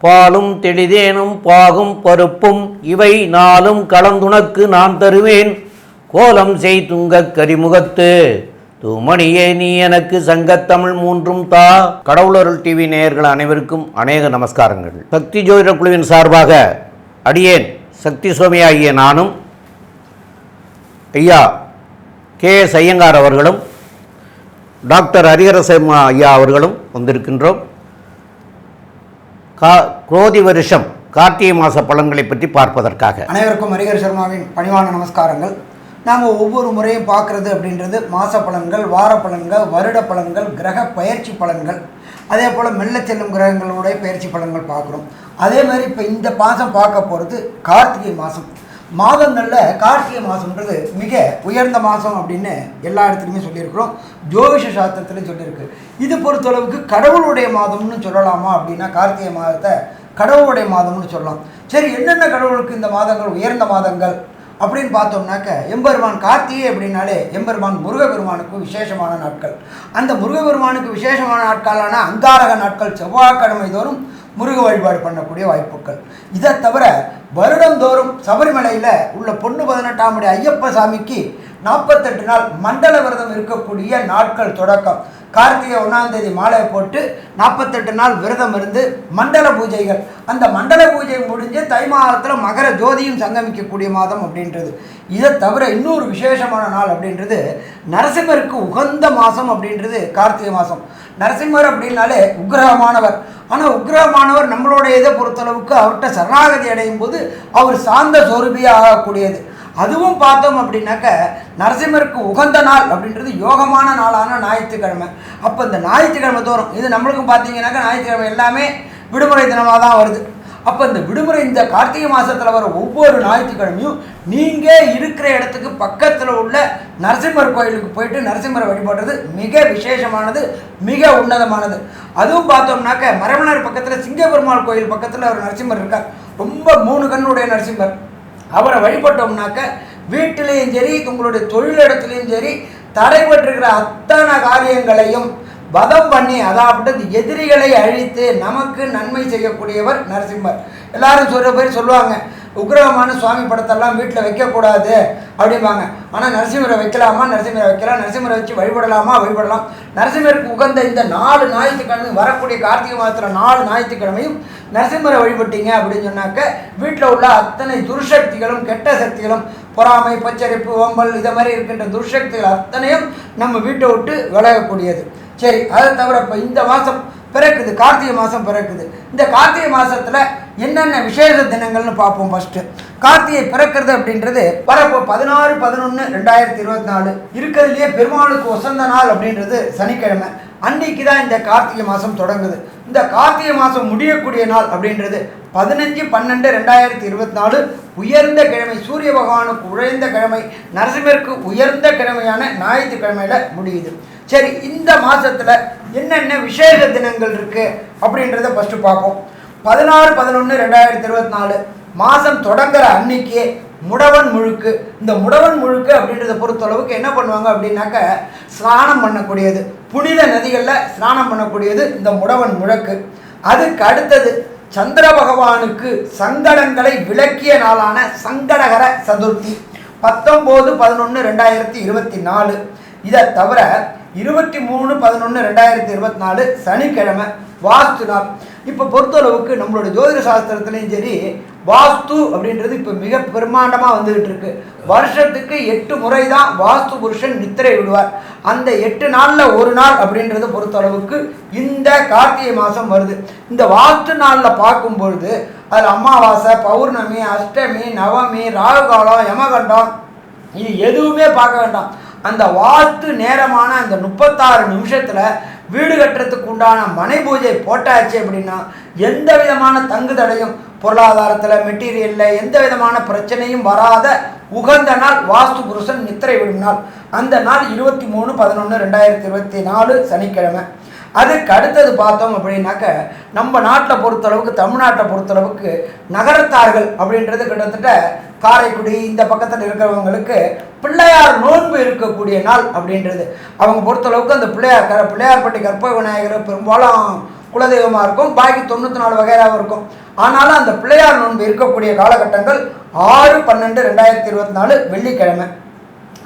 பாலும் தெளிதேனும் பாகும் பருப்பும் இவை நாளும் கலந்துனக்கு நான் தருவேன். கோலம் செய் துங்கக் கரிமுகத்து தூமணியே நீ எனக்கு சங்கத்தமிழ் மூன்றும் தா. கடவுளருள் டிவி நேயர்கள் அனைவருக்கும் அநேக நமஸ்காரங்கள். சக்தி ஜோதிட குழுவின் சார்பாக அடியேன் சக்தி சுவாமி ஆகிய நானும் ஐயா கே.எஸ். ஐயங்கார் அவர்களும் டாக்டர் ஹரிஹரசர்மா ஐயா அவர்களும் வந்திருக்கின்றோம். குரோதி வருஷம் கார்த்திகை மாத பலன்களை பற்றி பார்ப்பதற்காக. அனைவருக்கும் ஹரிஹர சர்மாவின் பணிவான நமஸ்காரங்கள். நாம் ஒவ்வொரு முறையும் பார்க்குறது அப்படின்றது மாத பலன்கள், வார பலன்கள், வருட பலன்கள், கிரக பயிற்சி பலன்கள், அதே போல் மெல்ல செல்லும் கிரகங்களுடைய பயிற்சி பலன்கள் பார்க்குறோம். அதே மாதிரி இப்போ இந்த மாதம் பார்க்க போகிறது கார்த்திகை மாதம். மாதங்களில் கார்த்திகை மாதம்ன்றது மிக உயர்ந்த மாதம் அப்படின்னு எல்லா இடத்துலையுமே சொல்லியிருக்கிறோம். ஜோதிஷ சாஸ்திரத்துலையும் சொல்லியிருக்கு. இது பொறுத்தளவுக்கு கடவுளுடைய மாதம்னு சொல்லலாமா அப்படின்னா கார்த்திகை மாதத்தை கடவுளுடைய மாதம்னு சொல்லலாம். சரி, என்னென்ன கடவுளுக்கு இந்த மாதங்கள் உயர்ந்த மாதங்கள் அப்படின்னு பார்த்தோம்னாக்க, எம்பெருமான் கார்த்திகை அப்படின்னாலே எம்பெருமான் முருகபெருமானுக்கு விசேஷமான நாட்கள். அந்த முருகபெருமானுக்கு விசேஷமான நாட்களான அங்காரக நாட்கள் செவ்வாய்க்கிழமை தோறும் முருக வழிபாடு பண்ணக்கூடிய வாய்ப்புகள். இதை தவிர வருடந்தோறும் சபரிமலையில் உள்ள பொண்ணு 18ஆம் படி ஐயப்ப சாமிக்கு 48 நாள் மண்டல விரதம் இருக்கக்கூடிய நாட்கள் தொடக்கம். கார்த்திகை 1ஆம் தேதி மாலை போட்டு 48 நாள் விரதம் இருந்து மண்டல பூஜைகள். அந்த மண்டல பூஜை முடிஞ்சு தை மாதத்தில் மகர ஜோதியும் சங்கமிக்கக்கூடிய மாதம் அப்படின்றது. இதை தவிர இன்னொரு விசேஷமான நாள் அப்படின்றது நரசிம்மருக்கு உகந்த மாதம் அப்படின்றது கார்த்திகை மாதம். நரசிம்மர் அப்படின்னாலே உக்கிரகமானவர். ஆனால் உக்கிரகமானவர் நம்மளோட இதை பொறுத்தளவுக்கு அவர்கிட்ட சரணாகதி அடையும் போது அவர் சாந்த சொரூபியாக ஆகக்கூடியது. அதுவும் பார்த்தோம் அப்படின்னாக்க நரசிம்மருக்கு உகந்த நாள் அப்படின்றது யோகமான நாளான ஞாயிற்றுக்கிழமை. அப்போ இந்த ஞாயிற்றுக்கிழமை தோறும் இது நம்மளுக்கும் பார்த்தீங்கன்னாக்கா ஞாயிற்றுக்கிழமை எல்லாமே விடுமுறை தினமாக தான் வருது. அப்போ இந்த விடுமுறை இந்த கார்த்திகை மாதத்தில் வர ஒவ்வொரு ஞாயிற்றுக்கிழமையும் நீங்கள் இருக்கிற இடத்துக்கு பக்கத்தில் உள்ள நரசிம்மர் கோயிலுக்கு போயிட்டு நரசிம்மரை வழிபடுறது மிக விசேஷமானது, மிக உன்னதமானது. அதுவும் பார்த்தோம்னாக்க மரவனார் பக்கத்தில் சிங்கப்பெருமாள் கோயில் பக்கத்தில் ஒரு நரசிம்மர் இருக்கார். ரொம்ப 3 கண்ணுடைய நரசிம்மர். அவரை வழிபட்டோம்னாக்க வீட்டிலையும் சரி உங்களுடைய தொழிலிடத்துலையும் சரி தடைபட்டிருக்கிற அத்தனை காரியங்களையும் வதம் பண்ணி, அதாவது எதிரிகளை அழித்து நமக்கு நன்மை செய்யக்கூடியவர் நரசிம்மர். எல்லாரும் சொல்லுவாங்க உக்கிரகமான சுவாமி படத்தெல்லாம் வீட்டில் வைக்கக்கூடாது அப்படிம்பாங்க. ஆனால் நரசிம்மரை வைக்கலாமா? நரசிம்மரை வைக்கலாம். நரசிம்மரை வச்சு வழிபடலாம். நரசிம்மருக்கு உகந்த இந்த 4 ஞாயிற்றுக்கிழமை வரக்கூடிய கார்த்திகை மாதத்தில் 4 ஞாயிற்றுக்கிழமையும் நரசிம்மரை வழிபட்டீங்க அப்படின்னு சொன்னாக்க வீட்டில் உள்ள அத்தனை துர்சக்திகளும் கெட்ட சக்திகளும் பொறாமை, பச்சரிப்பு, ஓம்பல் இதை மாதிரி இருக்கின்ற துர்சக்திகள் அத்தனையும் நம்ம வீட்டை விட்டு விலகக்கூடியது. சரி, அதை தவிர இப்போ இந்த மாதம் பிறக்குது, கார்த்திகை மாதம் பிறக்குது. இந்த கார்த்திகை மாதத்தில் என்னென்ன விசேஷ தினங்கள்னு பார்ப்போம். ஃபஸ்ட்டு கார்த்திகை பிறக்கிறது அப்படின்றது வரப்போ 16/11/2024 இருக்கிறதுலையே பெருமாளுக்கு வசந்த நாள் அப்படின்றது சனிக்கிழமை. அன்னைக்கு தான் இந்த கார்த்திகை மாதம் தொடங்குது. இந்த கார்த்திகை மாதம் முடியக்கூடிய நாள் அப்படின்றது 15/12/2024 உயர்ந்த கிழமை, சூரிய பகவானுக்கு உயர்ந்த கிழமை, நரசிம்மருக்கு உயர்ந்த கிழமையான ஞாயிற்றுக்கிழமையில் முடியுது. சரி, இந்த மாதத்தில் என்னென்ன விசேஷ தினங்கள் இருக்குது அப்படின்றத ஃபஸ்ட்டு பார்ப்போம். 16/11/2024 மாதம் தொடங்குற அன்னைக்கே முடவன் முழுக்கு. இந்த முடவன் முழுக்கு அப்படின்றத பொறுத்தளவுக்கு என்ன பண்ணுவாங்க அப்படின்னாக்க ஸ்நானம் பண்ணக்கூடியது, புனித நதிகளில் ஸ்நானம் பண்ணக்கூடியது இந்த முடவன் முழுக்கு. அதுக்கு அடுத்தது சந்திர பகவானுக்கு சங்கடங்களை விளக்கிய நாளான சங்கடகர சதுர்த்தி 19/11/2024. இதை தவிர 23/11/2024 சனிக்கிழமை வாஸ்து நாள். இப்போ பொறுத்தளவுக்கு நம்மளோட ஜோதிட சாஸ்திரத்துலேயும் சரி வாஸ்து அப்படின்றது இப்போ மிக பிரம்மாண்டமாக வந்துகிட்டு இருக்கு. வருஷத்துக்கு 8 முறை தான் வாஸ்து புருஷன் நித்திரை விடுவார். அந்த 8 நாளில் ஒரு நாள் அப்படின்றத பொறுத்தளவுக்கு இந்த கார்த்திகை மாதம் வருது. இந்த வாஸ்து நாளில் பார்க்கும்பொழுது அதில் அமாவாசை, பௌர்ணமி, அஷ்டமி, நவமி, ராகுகாலம், யமகண்டம் இது எதுவுமே பார்க்க வேண்டாம். அந்த வாஸ்து நேரமான அந்த 36 நிமிஷத்தில் வீடு கட்டுறதுக்கு உண்டான மனை பூஜை போட்டாச்சு அப்படின்னா எந்த விதமான தங்கு தடையும் பொருளாதாரத்தில், மெட்டீரியலில் எந்த விதமான பிரச்சனையும் வராத உகந்த நாள் வாஸ்து புருஷன் நித்திரை விடும் நாள். அந்த நாள் 23/11/2024 சனிக்கிழமை. அதுக்கு அடுத்தது பார்த்தோம் அப்படின்னாக்க நம்ம நாட்டில் பொறுத்தளவுக்கு, தமிழ்நாட்டை பொறுத்தளவுக்கு நகரத்தார்கள் அப்படின்றது கிட்டத்தட்ட காரைக்குடி இந்த பக்கத்தில் இருக்கிறவங்களுக்கு பிள்ளையார் நோன்பு இருக்கக்கூடிய நாள் அப்படின்றது. அவங்க பொறுத்தளவுக்கு அந்த பிள்ளையார்பட்டி கற்பக விநாயகர் பெரும்பாலும் குலதெய்வமாக இருக்கும், பாக்கி 94 வகையாகவும் இருக்கும். ஆனாலும் அந்த பிள்ளையார் நோன்பு இருக்கக்கூடிய காலகட்டங்கள் 6/12/2024 வெள்ளிக்கிழமை.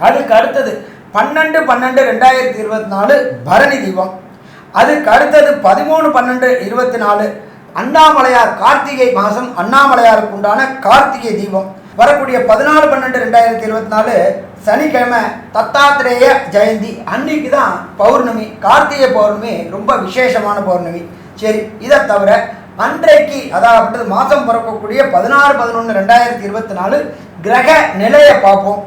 அதுக்கு அடுத்தது 12/12/2024 பரணி தீபம். அதுக்கு அடுத்தது 13/12/24 அண்ணாமலையார் கார்த்திகை மாதம் அண்ணாமலையாருக்கு உண்டான கார்த்திகை தீபம். வரக்கூடிய 14/12/2024 சனிக்கிழமை தத்தாத்திரேய ஜெயந்தி. அன்னைக்கு தான் பௌர்ணமி, கார்த்திகை பௌர்ணமி ரொம்ப விசேஷமான பௌர்ணமி. சரி, இதை தவிர அன்றைக்கு அதாவது மாதம் பிறக்கக்கூடிய 16/11/2024 கிரக நிலையை பார்ப்போம்.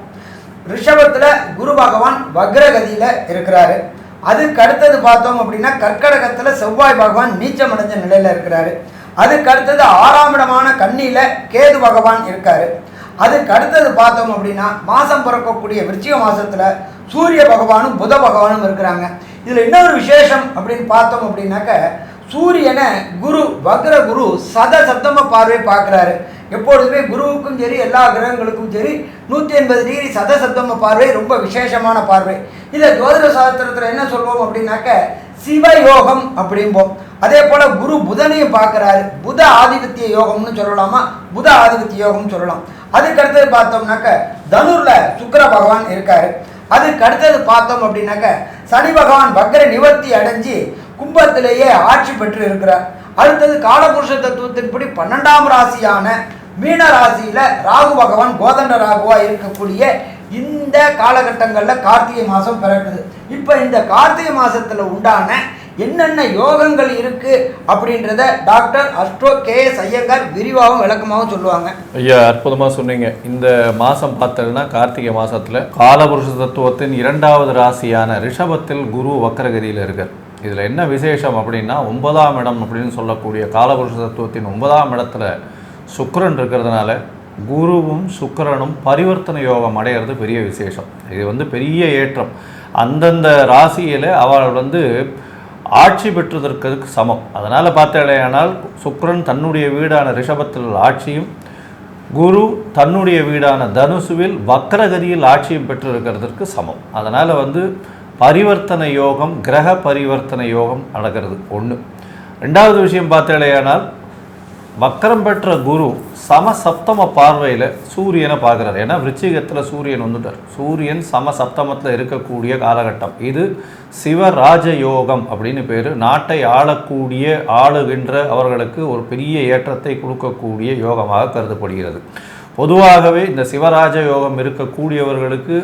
ரிஷபத்தில் குரு பகவான் வக்ரகதியில் இருக்கிறாரு. அதுக்கு அடுத்தது பார்த்தோம் அப்படின்னா கர்க்கடகத்தில் செவ்வாய் பகவான் நீச்சமடைஞ்ச நிலையில் இருக்கிறாரு. அதுக்கு அடுத்தது 6ஆம் இடமான கன்னியில் கேது பகவான் இருக்காரு. அதுக்கு அடுத்தது பார்த்தோம் அப்படின்னா மாதம் பிறக்கக்கூடிய விருச்சிக மாதத்தில் சூரிய பகவானும் புத பகவானும் இருக்கிறாங்க. இதில் இன்னொரு விசேஷம் அப்படின்னு பார்த்தோம் அப்படின்னாக்க சூரியனை குரு வக்ர குரு சப்தம பார்வை பார்க்குறாரு. எப்பொழுதுமே குருவுக்கும் சரி எல்லா கிரகங்களுக்கும் சரி 180 டிகிரி சப்தம பார்வை ரொம்ப விசேஷமான பார்வை. இதை ஜோதிட சாஸ்திரத்தில் என்ன சொல்வோம் அப்படின்னாக்க சிவயோகம் அப்படிம்போம். அதே போல் குரு புதனையும் பார்க்குறாரு. புத ஆதிபத்திய யோகம்னு சொல்லலாமா, புத ஆதிபத்திய யோகம்னு சொல்லலாம். அதுக்கு அடுத்தது பார்த்தோம்னாக்க தனுர்ல சுக்கிர பகவான் இருக்காரு. அதுக்கு அடுத்தது பார்த்தோம் அப்படின்னாக்க சனி பகவான் வக்ர நிவர்த்தி அடைஞ்சு கும்பத்திலேயே ஆட்சி பெற்று இருக்கிறார். அடுத்தது காலபுருஷ தத்துவத்தின்படி 12ஆம் ராசியான மீன ராசியில ராகு பகவான் கோதண்ட ராகுவா இருக்கக்கூடிய இந்த காலகட்டங்களில் கார்த்திகை மாதம் பிறக்குது. இப்போ இந்த கார்த்திகை மாதத்தில் உண்டான என்னென்ன யோகங்கள் இருக்கு அப்படின்றத டாக்டர் அஸ்ட்ரோ கே.எஸ். ஐயங்கார் விரிவாகவும் விளக்கமாகவும் சொல்லுவாங்க. ஐயா, அற்புதமாக சொன்னீங்க. இந்த மாதம் பார்த்தோம்னா கார்த்திகை மாதத்தில் காலபுருஷ தத்துவத்தின் 2வது ராசியான ரிஷபத்தில் குரு வக்ரகதியில் இருக்கார். இதில் என்ன விசேஷம் அப்படின்னா 9ஆம் இடம் அப்படின்னு சொல்லக்கூடிய காலபுருஷ தத்துவத்தின் 9ஆம் இடத்துல சுக்கிரன் இருக்கிறதுனால குருவும் சுக்கிரனும் பரிவர்த்தனை யோகம் அடையிறது பெரிய விசேஷம். இது பெரிய ஏற்றம். அந்தந்த ராசியில் அவள் ஆட்சி பெற்றதற்கு சமம். அதனால் பார்த்தாலேயானால் சுக்கிரன் தன்னுடைய வீடான ரிஷபத்தில் ஆட்சியும் குரு தன்னுடைய வீடான தனுசுவில் வக்ரகதியில் ஆட்சியும் பெற்றிருக்கிறதுக்கு சமம். அதனால் பரிவர்த்தனை யோகம், கிரக பரிவர்த்தனை யோகம் நடக்கிறது ஒன்று. ரெண்டாவது விஷயம் பார்த்தாலேயானால் வக்கரம் பெற்ற குரு சமசப்தம பார்வையில் சூரியனை பார்க்குறார். ஏன்னா விருச்சிகத்தில் சூரியன் வந்துட்டார். சூரியன் சமசப்தமத்தில் இருக்கக்கூடிய காலகட்டம் இது. சிவராஜ யோகம் அப்படின்னு பேர். நாட்டை ஆளுகின்ற அவர்களுக்கு ஒரு பெரிய ஏற்றத்தை கொடுக்கக்கூடிய யோகமாக கருதப்படுகிறது. பொதுவாகவே இந்த சிவராஜ யோகம் இருக்கக்கூடியவர்களுக்கு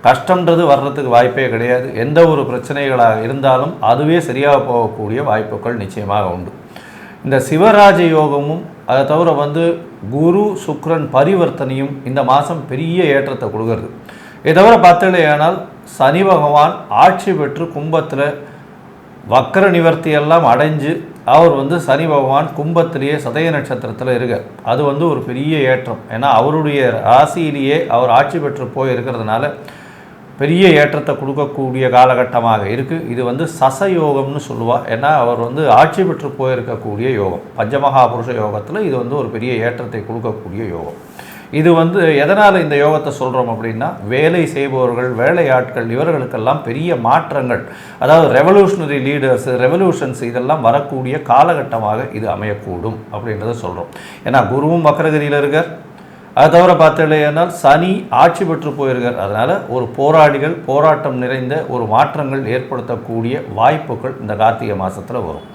கஷ்டன்றது வர்றதுக்கு வாய்ப்பே கிடையாது. எந்த ஒரு பிரச்சனைகளாக இருந்தாலும் அதுவே சரியாக போகக்கூடிய வாய்ப்புகள் நிச்சயமாக உண்டு. இந்த சிவராஜ யோகமும் அதை தவிர குரு சுக்கிரன் பரிவர்த்தனையும் இந்த மாதம் பெரிய ஏற்றத்தை கொடுக்கறது. இதை தவிர பார்த்தலையானால் சனி பகவான் ஆட்சி பெற்று கும்பத்தில் வக்கர நிவர்த்தியெல்லாம் அடைஞ்சு அவர் சனி பகவான் கும்பத்திலேயே சதய நட்சத்திரத்தில் இருக்கார். அது ஒரு பெரிய ஏற்றம். ஏன்னா அவருடைய ராசியிலேயே அவர் ஆட்சி பெற்று போய் இருக்கிறதுனால பெரிய ஏற்றத்தை கொடுக்கக்கூடிய காலகட்டமாக இருக்குது. இது சசயோகம்னு சொல்லுவாள். ஏன்னா அவர் ஆட்சி பெற்று போயிருக்கக்கூடிய யோகம். பஞ்சமகாபுருஷ யோகத்தில் இது ஒரு பெரிய ஏற்றத்தை கொடுக்கக்கூடிய யோகம். இது எதனால் இந்த யோகத்தை சொல்கிறோம் அப்படின்னா வேலை செய்பவர்கள், வேலையாட்கள் இவர்களுக்கெல்லாம் பெரிய மாற்றங்கள், அதாவது ரெவல்யூஷனரி லீடர்ஸ், ரெவல்யூஷன்ஸ் இதெல்லாம் வரக்கூடிய காலகட்டமாக இது அமையக்கூடும் அப்படின்றத சொல்கிறோம். ஏன்னா குருவும் வக்ரகதியில் இருக்கார். அது தவிர பார்த்தலையானால் சனி ஆட்சி பெற்று போயிருக்கார். அதனால் ஒரு போராட்டம் நிறைந்த ஒரு மாற்றங்கள் ஏற்படுத்தக்கூடிய வாய்ப்புகள் இந்த கார்த்திகை மாதத்தில் வரும்.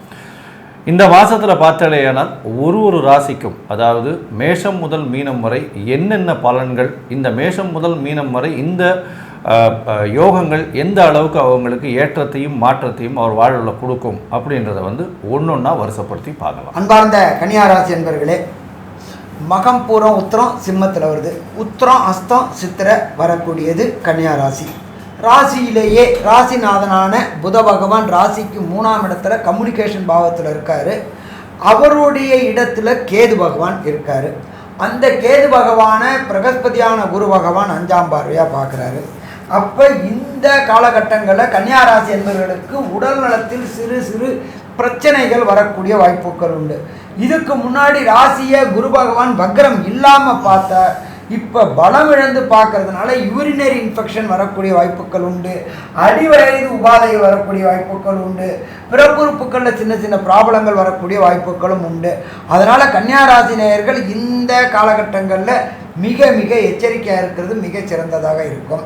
இந்த மாதத்தில் பார்த்தலையானால் ஒரு ராசிக்கும், அதாவது மேஷம் முதல் மீனம் வரை என்னென்ன பலன்கள், இந்த மேஷம் முதல் மீனம் வரை இந்த யோகங்கள் எந்த அளவுக்கு அவங்களுக்கு ஏற்றத்தையும் மாற்றத்தையும் அவர் வாழ்வில் கொடுக்கும் அப்படின்றத ஒன்றொன்னா வருஷப்படுத்தி பார்க்கலாம். அன்பார்ந்த கன்னியா ராசி என்பர்களே, மகம் பூரம் உத்திரம் சிம்மத்தில் வருது. உத்திரம் அஸ்தம் சித்திரை வரக்கூடியது கன்னியா ராசி. ராசியிலேயே ராசிநாதனான புத பகவான் ராசிக்கு 3ஆம் இடத்துல கம்யூனிகேஷன் பாவத்தில் இருக்கார். அவருடைய இடத்துல கேது பகவான் இருக்கார். அந்த கேது பகவானை பிரகஸ்பதியான குரு பகவான் 5ஆம் பார்வையாக பார்க்குறாரு. அப்போ இந்த காலகட்டங்களில் கன்னியா ராசி என்பவர்களுக்கு உடல் நலத்தில் சிறு சிறு பிரச்சனைகள் வரக்கூடிய வாய்ப்புகள் உண்டு. இதுக்கு முன்னாடி ராசியை குரு பகவான் வக்ரம் இல்லாமல் பார்த்தா இப்போ பலம் இழந்து பார்க்கறதுனால யூரினரி இன்ஃபெக்ஷன் வரக்கூடிய வாய்ப்புகள் உண்டு, அடிவயது உபாதைகள் வரக்கூடிய வாய்ப்புகள் உண்டு, பிறப்புறுப்புகளில் சின்ன சின்ன ப்ராப்ளங்கள் வரக்கூடிய வாய்ப்புகளும் உண்டு. அதனால் கன்னியாராசி நேயர்கள் இந்த காலகட்டங்களில் மிக மிக எச்சரிக்கையாக இருக்கிறது மிக சிறந்ததாக இருக்கும்.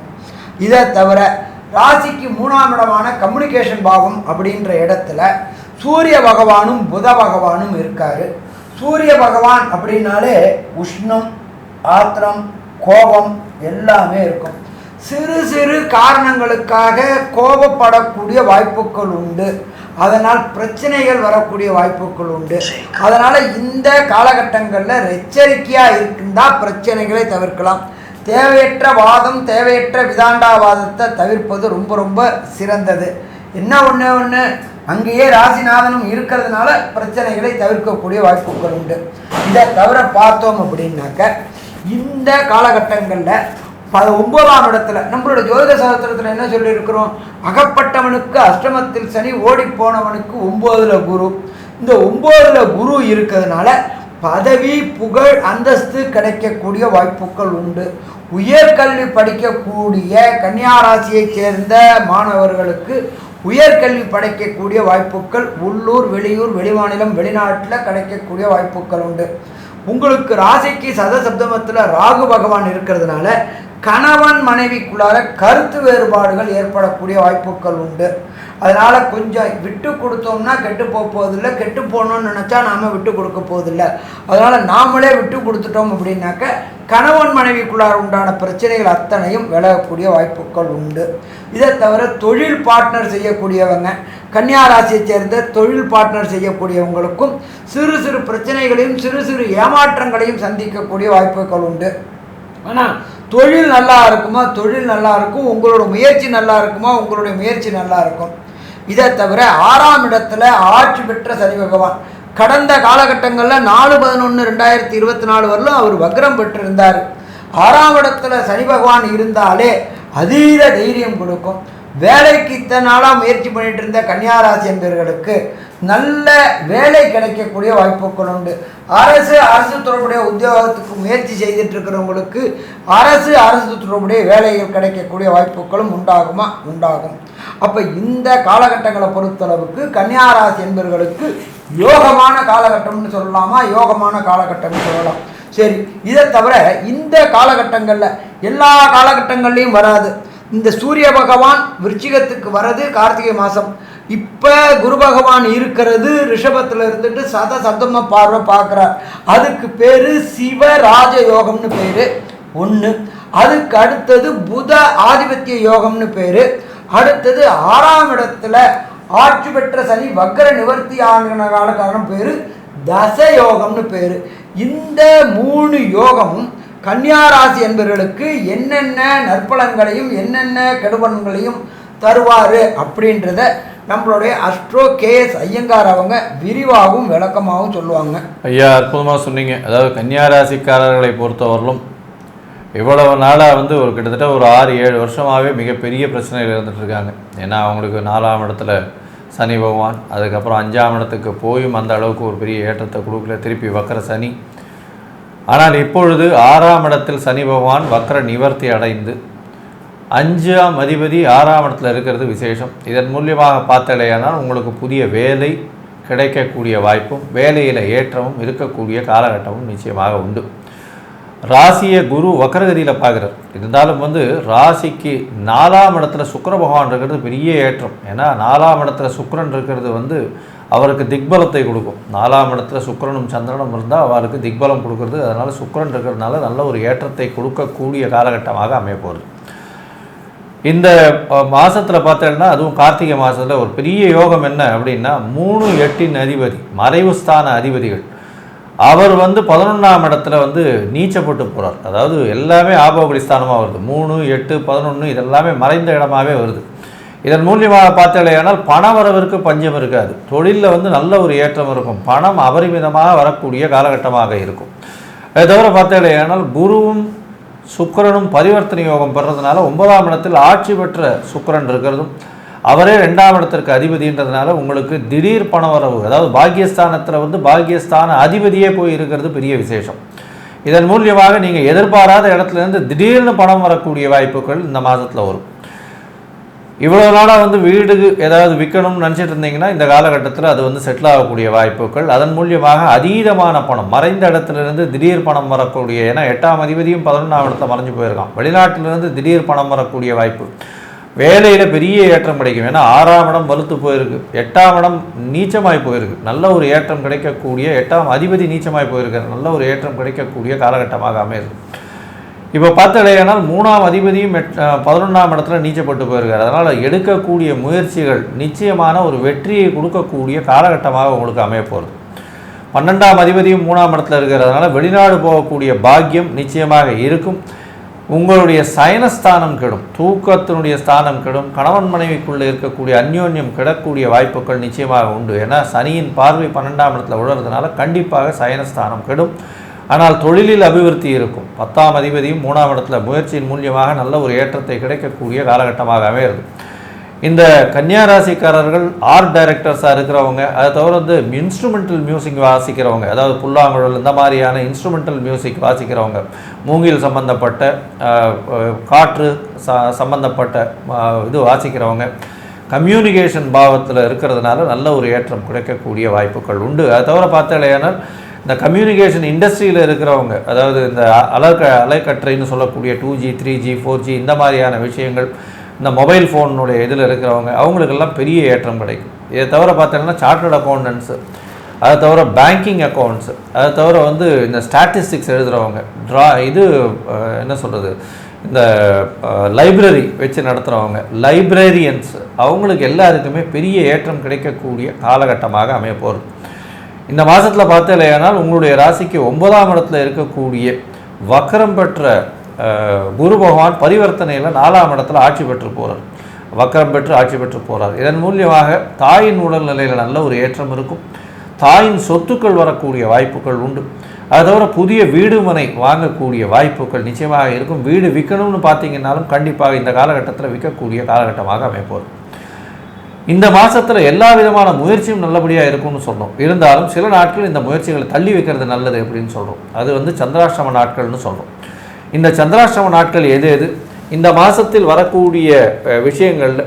இதை தவிர ராசிக்கு 3ஆம் இடமான கம்யூனிகேஷன் பாவம் அப்படின்ற இடத்துல சூரிய பகவானும் புத பகவானும் இருக்காரு. சூரிய பகவான் அப்படின்னாலே உஷ்ணம், ஆத்திரம், கோபம் எல்லாமே இருக்கும். சிறு சிறு காரணங்களுக்காக கோபப்படக்கூடிய வாய்ப்புகள் உண்டு. அதனால் பிரச்சனைகள் வரக்கூடிய வாய்ப்புகள் உண்டு. அதனால் இந்த காலகட்டங்களில் எச்சரிக்கையாக இருந்தால் பிரச்சனைகளை தவிர்க்கலாம். தேவையற்ற வாதம், தேவையற்ற விதாண்டாவாதத்தை தவிர்ப்பது ரொம்ப ரொம்ப சிறந்தது. என்ன ஒன்று அங்கேயே ராசிநாதனும் இருக்கிறதுனால பிரச்சனைகளை தவிர்க்கக்கூடிய வாய்ப்புகள் உண்டு. இதை தவிர பார்த்தோம் அப்படின்னாக்க இந்த காலகட்டங்களில் 9ஆம் இடத்துல நம்மளோட ஜோதிட சாஸ்திரத்தில் என்ன சொல்லியிருக்கிறோம், அகப்பட்டவனுக்கு அஷ்டமத்தில் சனி, ஓடி போனவனுக்கு 9ல் குரு. இந்த 9ல் குரு இருக்கிறதுனால பதவி, புகழ், அந்தஸ்து கிடைக்கக்கூடிய வாய்ப்புகள் உண்டு. உயர்கல்வி படிக்கக்கூடிய கன்னியாராசியை சேர்ந்த மாணவர்களுக்கு உயர்கல்வி படிக்கக்கூடிய வாய்ப்புகள் உள்ளூர், வெளியூர், வெளிமாநிலம், வெளிநாட்டில் கிடைக்கக்கூடிய வாய்ப்புகள் உண்டு. உங்களுக்கு ராசிக்கு சதசப்தமத்தில் ராகு பகவான் இருக்கிறதுனால கணவன் மனைவிக்குள்ளார கருத்து வேறுபாடுகள் ஏற்படக்கூடிய வாய்ப்புகள் உண்டு. அதனால் கொஞ்சம் விட்டு கொடுத்தோம்னா கெட்டு போவதில்லை, கெட்டு போகணும்னு நினச்சா நாம் விட்டு கொடுக்க போவதில்லை. அதனால் நாமளே விட்டு கொடுத்துட்டோம் அப்படின்னாக்க கணவன் மனைவிக்குள்ளார உண்டான பிரச்சனைகள் அத்தனையும் விலகக்கூடிய வாய்ப்புகள் உண்டு. இதை தவிர தொழில் பார்ட்னர் செய்யக்கூடியவங்க, கன்னியாராசியை சேர்ந்த தொழில் பார்ட்னர் செய்யக்கூடியவங்களுக்கும் சிறு சிறு பிரச்சனைகளையும் சிறு சிறு ஏமாற்றங்களையும் சந்திக்கக்கூடிய வாய்ப்புகள் உண்டு. ஆனால் தொழில் நல்லா இருக்குமா, தொழில் நல்லா இருக்கும். உங்களோட முயற்சி நல்லா இருக்குமா, உங்களுடைய முயற்சி நல்லா இருக்கும். இதை தவிர 6ஆம் இடத்துல ஆட்சி பெற்ற சனி பகவான் கடந்த காலகட்டங்களில் 4/11/2024 வரலும் அவர் வக்ரம் பெற்றிருந்தார். 6ஆம் இடத்துல சனி பகவான் இருந்தாலே அதீத தைரியம் கொடுக்கும். வேலைக்கு இத்தனை நாளாக முயற்சி பண்ணிட்டு இருந்த கன்னியாராசி என்பவர்களுக்கு நல்ல வேலை கிடைக்கக்கூடிய வாய்ப்புகள் உண்டு. அரசு தொடர்புடைய உத்தியோகத்துக்கு முயற்சி செய்துட்டு இருக்கிறவங்களுக்கு அரசு தொடர்புடைய வேலைகள் கிடைக்கக்கூடிய வாய்ப்புகளும் உண்டாகும். அப்போ இந்த காலகட்டங்களை பொறுத்தளவுக்கு கன்னியாராசி என்பவர்களுக்கு யோகமான காலகட்டம்னு சொல்லலாமா, யோகமான காலகட்டம்னு சொல்லலாம். சரி, இதை தவிர இந்த காலகட்டங்களில் எல்லா காலகட்டங்கள்லையும் வராது. இந்த சூரிய பகவான் விருச்சிகத்துக்கு வர்றது கார்த்திகை மாதம். இப்போ குரு பகவான் இருக்கிறது ரிஷபத்தில் இருந்துட்டு சதசப்தம பார்வை பார்க்குறார். அதுக்கு பேர் சிவராஜ யோகம்னு பேர் ஒன்று. அதுக்கு அடுத்தது புத ஆதிபத்திய யோகம்னு பேர். அடுத்தது 6ஆம் இடத்துல ஆட்சி பெற்ற சனி வக்ர நிவர்த்தி ஆன காரணம் பேர் தசயோகம்னு பேர். இந்த 3 யோகமும் கன்னியாராசி என்பவர்களுக்கு என்னென்ன நற்பலன்களையும் என்னென்ன கெடுபலன்களையும் தருவார் அப்படின்றத நம்மளுடைய அஸ்ட்ரோ KS ஐயங்கார் அவங்க விரிவாகவும் விளக்கமாகவும் சொல்லுவாங்க. ஐயா, அற்புதமாக சொன்னீங்க. அதாவது கன்னியாராசிக்காரர்களை பொறுத்தவரையிலும் இவ்வளவு நாளாக ஒரு கிட்டத்தட்ட ஒரு 6-7 வருஷமாகவே மிகப்பெரிய பிரச்சனைகள் இருந்துகிட்டு இருக்காங்க. ஏன்னா அவங்களுக்கு 4ஆம் இடத்துல சனி பகவான், அதுக்கப்புறம் 5ஆம் இடத்துக்கு போயும் அந்த அளவுக்கு ஒரு பெரிய ஏற்றத்தை கொடுக்கல, திருப்பி வக்கர சனி. ஆனால் இப்பொழுது 6ஆம் இடத்தில் சனி பகவான் வக்கர நிவர்த்தி அடைந்து 5ஆம் அதிபதி 6ஆம் இடத்துல இருக்கிறது விசேஷம். இதன் மூலியமாக பார்த்தாலேயானால் உங்களுக்கு புதிய வேலை கிடைக்கக்கூடிய வாய்ப்பும் வேலையில் ஏற்றமும் இருக்கக்கூடிய காலகட்டமும் நிச்சயமாக உண்டு. ராசியை குரு வக்கரகதியில் பார்க்குறார். இருந்தாலும் ராசிக்கு 4ஆம் இடத்துல சுக்கிர பகவான் இருக்கிறது பெரிய ஏற்றம். ஏன்னா 4ஆம் இடத்துல சுக்கிரன் இருக்கிறது அவருக்கு திக்பலத்தை கொடுக்கும். 4ஆம் இடத்துல சுக்கிரனும் சந்திரனும் இருந்தால் அவருக்கு திக்பலம் கொடுக்குறது. அதனால் சுக்கிரன் இருக்கிறதுனால நல்ல ஒரு ஏற்றத்தை கொடுக்கக்கூடிய காலகட்டமாக அமையப்போகுது. இந்த மாதத்தில் பார்த்தோம்னா அதுவும் கார்த்திகை மாதத்தில் ஒரு பெரிய யோகம் என்ன அப்படின்னா 3, 8 அதிபதி மறைவு ஸ்தான அதிபதிகள் அவர் 11ஆம் இடத்துல நீச்சப்பட்டு போகிறார். அதாவது எல்லாமே ஆபோகலி ஸ்தானமாக வருது. 3, 8, 11 இதெல்லாமே மறைந்த இடமாகவே வருது. இதன் மூலியமாக பார்த்தாலேயானால் பண வரவிற்கு பஞ்சம் இருக்காது. தொழிலில் நல்ல ஒரு ஏற்றம் இருக்கும். பணம் அபரிமிதமாக வரக்கூடிய காலகட்டமாக இருக்கும். அதை தவிர பார்த்தாலேயானால் குருவும் சுக்கிரனும் பரிவர்த்தனை யோகம் பெறதுனால 9ஆம் இடத்தில் ஆட்சி பெற்ற சுக்கிரன் இருக்கிறதும் அவரே 2ஆம் இடத்திற்கு அதிபதின்றதுனால உங்களுக்கு திடீர் பண வரவு, அதாவது பாக்கியஸ்தானத்தில் பாக்கியஸ்தான அதிபதியே போய் இருக்கிறது பெரிய விசேஷம். இதன் மூலியமாக நீங்கள் எதிர்பாராத இடத்துலேருந்து திடீர்னு பணம் வரக்கூடிய வாய்ப்புகள் இந்த மாதத்தில் வரும். இவ்வளோ நாளாக வந்து வீடு ஏதாவது விற்கணும்னு நினச்சிட்டு இருந்தீங்கன்னா இந்த காலகட்டத்தில் அது வந்து செட்டில் ஆகக்கூடிய வாய்ப்புகள், அதன் மூலியமாக அதீதமான பணம் மறைந்த இடத்துலேருந்து திடீர் பணம் வரக்கூடிய, ஏன்னா 8ஆம் அதிபதியும் 11ஆம் இடத்துல மறைஞ்சு போயிருக்கான், வெளிநாட்டிலிருந்து திடீர் பணம் வரக்கூடிய வாய்ப்பு, வேலையில் பெரிய ஏற்றம் கிடைக்கும். ஏன்னா 6ஆம் இடம் வலுத்து போயிருக்கு, 8ஆம் இடம் நீச்சமாய் போயிருக்கு, நல்ல ஒரு ஏற்றம் கிடைக்கக்கூடிய, 8ஆம் அதிபதி நீச்சமாய் போயிருக்கார், நல்ல ஒரு ஏற்றம் கிடைக்கக்கூடிய காலகட்டமாக அமையுது. இப்போ பார்த்தடையானால் 3ஆம் அதிபதியும் 11ஆம் இடத்துல நீச்சப்பட்டு போயிருக்கார். அதனால் எடுக்கக்கூடிய முயற்சிகள் நிச்சயமான ஒரு வெற்றியை கொடுக்கக்கூடிய காலகட்டமாக உங்களுக்கு அமைய போகிறது. 12ஆம் அதிபதியும் 3ஆம் இடத்துல இருக்கிறதுனால வெளிநாடு போகக்கூடிய பாக்கியம் நிச்சயமாக இருக்கும். உங்களுடைய சயனஸ்தானம் கெடும், தூக்கத்தினுடைய ஸ்தானம் கெடும், கணவன் மனைவிக்குள்ளே இருக்கக்கூடிய அந்யோன்யம் கெடக்கூடிய வாய்ப்புகள் நிச்சயமாக உண்டு. ஏன்னா சனியின் பார்வை 12ஆம் இடத்துல விழுறதுனால கண்டிப்பாக சயனஸ்தானம் கெடும். ஆனால் தொழிலில் அபிவிருத்தி இருக்கும். 10ஆம் அதிபதியும் 3ஆம் இடத்துல முயற்சியின் மூலியமாக நல்ல ஒரு ஏற்றத்தை கிடைக்கக்கூடிய காலகட்டமாக அமைகிறது. இந்த கன்னியா ராசிக்காரர்கள் ஆர்ட் டைரக்டர்ஸாக இருக்கிறவங்க, அதை தவிர வந்து இன்ஸ்ட்ருமெண்டல் மியூசிக் வாசிக்கிறவங்க, அதாவது புல்லாங்குழல் இந்த மாதிரியான இன்ஸ்ட்ருமெண்டல் மியூசிக் வாசிக்கிறவங்க, மூங்கில் சம்பந்தப்பட்ட காற்று சம்பந்தப்பட்ட இது வாசிக்கிறவங்க, கம்யூனிகேஷன் பாவத்தில் இருக்கிறதுனால நல்ல ஒரு ஏற்றம் கிடைக்கக்கூடிய வாய்ப்புகள் உண்டு. அதை தவிர பார்த்தாலேயானால் இந்த கம்யூனிகேஷன் இண்டஸ்ட்ரியில் இருக்கிறவங்க, அதாவது இந்த அலைக்கற்றைன்னு சொல்லக்கூடிய 2G 3G 4G இந்த மாதிரியான விஷயங்கள், இந்த மொபைல் ஃபோனுடைய இதில் இருக்கிறவங்க, அவங்களுக்கெல்லாம் பெரிய ஏற்றம் கிடைக்கும். இதை தவிர பார்த்தீங்கன்னா சார்ட்டர்ட் அக்கௌண்டன்ஸு, அதை தவிர பேங்கிங் அக்கௌண்ட்ஸு, அதை தவிர வந்து இந்த ஸ்டாட்டிஸ்டிக்ஸ் எழுதுகிறவங்க, என்ன சொல்கிறது, இந்த லைப்ரரி வச்சு நடத்துகிறவங்க, லைப்ரரியன்ஸ், அவங்களுக்கு எல்லாருக்குமே பெரிய ஏற்றம் கிடைக்கக்கூடிய காலகட்டமாக அமைய போகிறது. இந்த மாதத்தில் பார்த்தலையானால் உங்களுடைய ராசிக்கு 9ஆம் இடத்துல இருக்கக்கூடிய வக்கரம் பெற்ற குரு பகவான் பரிவர்த்தனையில் 4ஆம் இடத்துல ஆட்சி பெற்று போகிறார், வக்கரம் பெற்று ஆட்சி பெற்று போகிறார். இதன் மூலியமாக தாயின் உடல்நிலையில் நல்ல ஒரு ஏற்றம் இருக்கும், தாயின் சொத்துக்கள் வரக்கூடிய வாய்ப்புகள் உண்டு. அதை தவிர புதிய வீடு மனை வாங்கக்கூடிய வாய்ப்புகள் நிச்சயமாக இருக்கும். வீடு விற்கணும்னு பார்த்தீங்கன்னாலும் கண்டிப்பாக இந்த காலகட்டத்தில் விற்கக்கூடிய காலகட்டமாக அமைப்போம். இந்த மாதத்தில் எல்லா விதமான முயற்சியும் நல்லபடியாக இருக்கும்னு சொல்கிறோம். இருந்தாலும் சில நாட்கள் இந்த முயற்சிகளை தள்ளி வைக்கிறது நல்லது அப்படின்னு சொல்கிறோம். அது வந்து சந்திராஷ்டம நாட்கள்னு சொல்கிறோம். இந்த சந்திராஷ்டம நாட்கள் எது எது, இந்த மாதத்தில் வரக்கூடிய விஷயங்களில்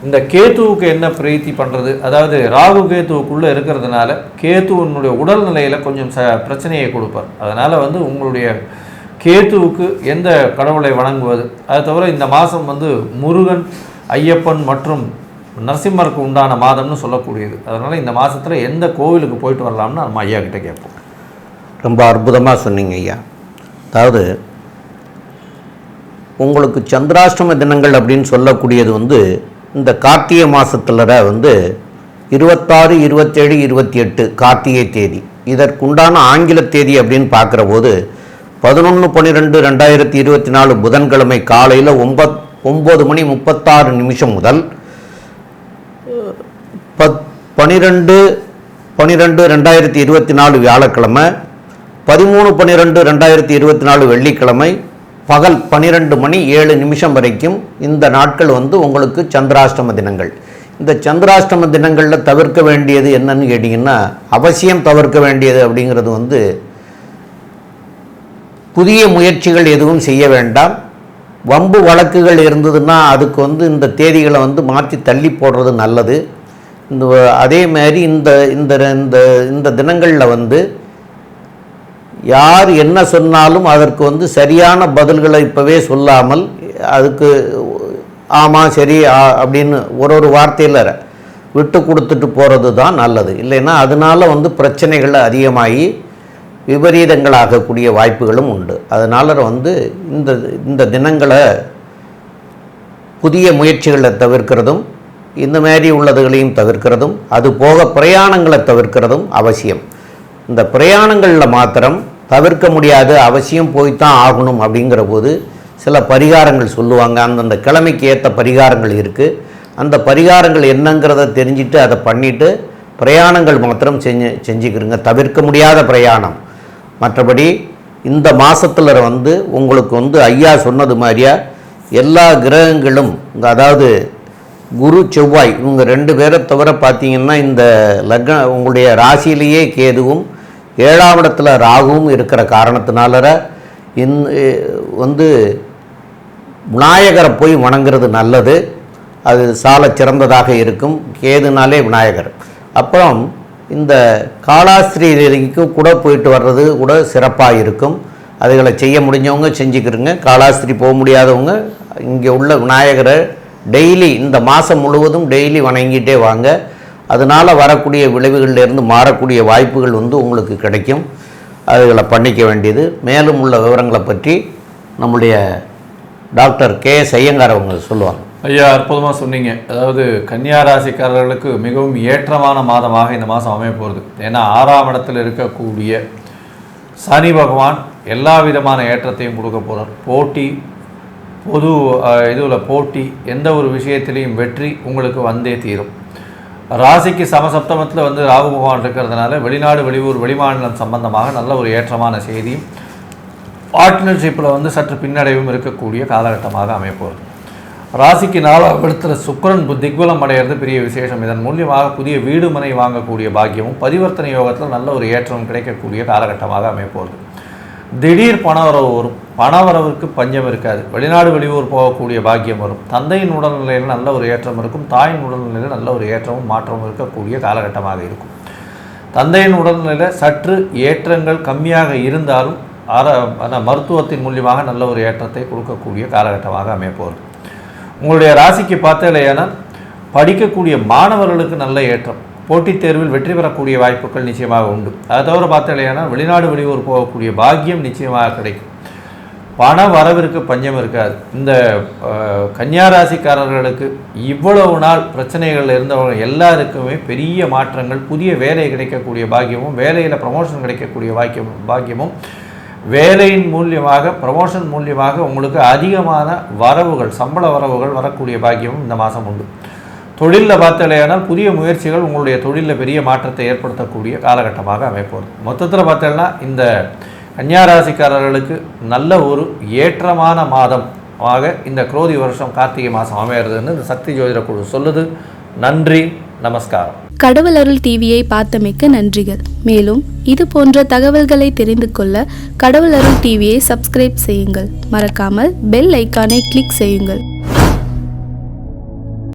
இந்த கேத்துவுக்கு என்ன பிரீத்தி பண்ணுறது, அதாவது ராகு கேத்துவுக்குள்ளே இருக்கிறதுனால கேத்துவனுடைய உடல்நிலையில் கொஞ்சம் பிரச்சனையை கொடுப்பார். அதனால் வந்து உங்களுடைய கேத்துவுக்கு எந்த கடவுளை வணங்குவது, அதை தவிர இந்த மாதம் வந்து முருகன், ஐயப்பன் மற்றும் நரசிம்மருக்கு உண்டான மாதம்னு சொல்லக்கூடியது. அதனால் இந்த மாதத்தில் எந்த கோவிலுக்கு போயிட்டு வரலாம்னு நம்ம ஐயா கிட்டே கேட்போம். ரொம்ப அற்புதமாக சொன்னீங்க ஐயா. அதாவது உங்களுக்கு சந்திராஷ்டம தினங்கள் அப்படின்னு சொல்லக்கூடியது வந்து இந்த கார்த்திகை மாதத்தில் வந்து 26, 27, 28 கார்த்திகை தேதி, இதற்குண்டான ஆங்கில தேதி அப்படின்னு பார்க்குற போது 11/12/2024 புதன்கிழமை காலையில் 9:36 முதல் 12/12/2024 வியாழக்கிழமை, 13/12/2024 வெள்ளிக்கிழமை பகல் 12:07 வரைக்கும் இந்த நாட்கள் வந்து உங்களுக்கு சந்திராஷ்டம தினங்கள். இந்த சந்திராஷ்டம தினங்களில் தவிர்க்க வேண்டியது என்னன்னு கேட்டிங்கன்னா, அவசியம் தவிர்க்க வேண்டியது அப்படிங்கிறது வந்து புதிய முயற்சிகள் எதுவும் செய்ய வேண்டாம். வம்பு வழக்குகள் இருந்ததுன்னா அதுக்கு வந்து இந்த தேதிகளை வந்து மாற்றி தள்ளி போடுறது நல்லது. அதே மாதிரி இந்த இந்த இந்த தினங்களில் வந்து யார் என்ன சொன்னாலும் அதற்கு வந்து சரியான பதில்களை இப்போவே சொல்லாமல் அதுக்கு ஆமாம் சரி அப்படின்னு ஒரு வார்த்தையில் விட்டு கொடுத்துட்டு போகிறது தான் நல்லது. இல்லைன்னா அதனால் வந்து பிரச்சனைகள் அதிகமாகி விபரீதங்கள் ஆகக்கூடிய வாய்ப்புகளும் உண்டு. அதனால் வந்து இந்த தினங்களை புதிய முயற்சிகளை தவிர்க்கிறதும் இந்த மாதிரி உள்ளதுகளையும் தவிர்க்கிறதும், அது போக பிரயாணங்களை தவிர்க்கிறதும் அவசியம். இந்த பிரயாணங்களில் மாத்திரம் தவிர்க்க முடியாது, அவசியம் போய்த்தான் ஆகணும் அப்படிங்கிற போது சில பரிகாரங்கள் சொல்லுவாங்க. அந்தந்த கிழமைக்கு ஏற்ற பரிகாரங்கள் இருக்குது. அந்த பரிகாரங்கள் என்னங்கிறத தெரிஞ்சுட்டு அதை பண்ணிவிட்டு பிரயாணங்கள் மாத்திரம் செஞ்சுக்கிறங்க, தவிர்க்க முடியாத பிரயாணம். மற்றபடி இந்த மாதத்தில் வந்து உங்களுக்கு வந்து ஐயா சொன்னது மாதிரியா எல்லா கிரகங்களும், அதாவது குரு செவ்வாய் இவங்க 2 பேரை தவிர பார்த்தீங்கன்னா இந்த உங்களுடைய ராசியிலேயே கேதுவும் 7ஆம் இடத்துல ராகுவும் இருக்கிற காரணத்தினால விநாயகரை போய் வணங்குறது நல்லது. அது சால சிறந்ததாக இருக்கும். கேதுனாலே விநாயகர். அப்புறம் இந்த காலாஸ்திரிக்கு கூட போயிட்டு வர்றது கூட சிறப்பாக இருக்கும். அதுகளை செய்ய முடிஞ்சவங்க செஞ்சுக்கிறங்க. காலாஸ்திரி போக முடியாதவங்க இங்கே உள்ள விநாயகரை டெய்லி இந்த மாதம் முழுவதும் டெய்லி வணங்கிட்டே வாங்க. அதனால் வரக்கூடிய விளைவுகளிலிருந்து மாறக்கூடிய வாய்ப்புகள் உங்களுக்கு கிடைக்கும். அதுகளை பண்ணிக்க வேண்டியது. மேலும் உள்ள விவரங்களை பற்றி நம்முடைய டாக்டர் கே.எஸ். ஐயங்கார் அவங்க சொல்லுவாங்க. ஐயா, அற்புதமாக சொன்னீங்க. அதாவது கன்னியா ராசிக்காரர்களுக்கு மிகவும் ஏற்றமான மாதமாக இந்த மாதம் அமைய போகிறது. ஏன்னா 6ஆம் இடத்தில் இருக்கக்கூடிய சனி பகவான் எல்லா விதமான ஏற்றத்தையும் கொடுக்க போகிறார். போட்டி, பொது இதில் போட்டி, எந்த ஒரு விஷயத்திலையும் வெற்றி உங்களுக்கு வந்தே தீரும். ராசிக்கு சமசப்தமத்தில் ராகு பகவான் இருக்கிறதுனால வெளிநாடு, வெளியூர், வெளிமாநிலம் சம்பந்தமாக நல்ல ஒரு ஏற்றமான செய்தியும் பார்ட்னர்ஷிப்பில் சற்று பின்னடைவும் இருக்கக்கூடிய காலகட்டமாக அமையப்போகுது. ராசிக்கு 4ஆம் இடத்துல சுக்கிரன் திக்பலம் அடைகிறது பெரிய விசேஷம். இதன் மூலியமாக புதிய வீடு மனை வாங்கக்கூடிய பாக்கியமும் பரிவர்த்தனை யோகத்தில் நல்ல ஒரு ஏற்றமும் கிடைக்கக்கூடிய காலகட்டமாக அமையப்போகுது. திடீர் பணவரவு வரும். பணவரவுக்கு பஞ்சம் இருக்காது. வெளிநாடு, வெளியூர் போகக்கூடிய பாக்கியம் வரும். தந்தையின் உடல்நிலையில் நல்ல ஒரு ஏற்றம் இருக்கும். தாயின் உடல்நிலையில் நல்ல ஒரு ஏற்றமும் மாற்றமும் இருக்கக்கூடிய காலகட்டமாக இருக்கும். தந்தையின் உடல்நிலையில் சற்று ஏற்றங்கள் கம்மியாக இருந்தாலும் மருத்துவத்தின் மூலியமாக நல்ல ஒரு ஏற்றத்தை கொடுக்கக்கூடிய காலகட்டமாக அமையப்போகுது. உங்களுடைய ராசிக்கு பார்த்தீங்கன்னா படிக்கக்கூடிய மாணவர்களுக்கு நல்ல ஏற்றம். போட்டித் தேர்வில் வெற்றி பெறக்கூடிய வாய்ப்புகள் நிச்சயமாக உண்டு. அதை தவிர பார்த்தீங்கன்னா வெளிநாடு, வெளியூர் போகக்கூடிய பாக்கியம் நிச்சயமாக கிடைக்கும். பண வரவிற்கு பஞ்சம் இருக்காது. இந்த கன்னியா ராசிக்காரர்களுக்கு இவ்வளவு நாள் பிரச்சனைகள் இருந்தவங்க எல்லாருக்குமே பெரிய மாற்றங்கள், புதிய வேலை கிடைக்கக்கூடிய பாக்கியமும், வேலையில் ப்ரமோஷன் கிடைக்கக்கூடிய பாக்கியமும், வேலையின் மூலியமாக ப்ரமோஷன் மூலியமாக உங்களுக்கு அதிகமான வரவுகள், சம்பள வரவுகள் வரக்கூடிய பாக்கியமும் இந்த மாதம் உண்டு. தொழிலில் பார்த்தலையானால் புதிய முயற்சிகள் உங்களுடைய தொழிலில் பெரிய மாற்றத்தை ஏற்படுத்தக்கூடிய காலகட்டமாக அமைப்போம். மொத்தத்தில் பார்த்தீங்கன்னா இந்த கன்னியா ராசிக்காரர்களுக்கு நல்ல ஒரு ஏற்றமான மாதமாக இந்த குரோதி வருஷம் கார்த்திகை மாதம் அமையிறதுன்னு இந்த சக்தி ஜோதிட குழு சொல்லுது. நன்றி, நமஸ்காரம். கடவுள் அருள் டிவியை பார்த்தமைக்க நன்றிகள். மேலும் இது போன்ற தகவல்களை தெரிந்து கொள்ள கடவுள் அருள் டிவியை சப்ஸ்கிரைப் செய்யுங்கள். மறக்காமல் பெல் ஐக்கானை கிளிக் செய்யுங்கள்.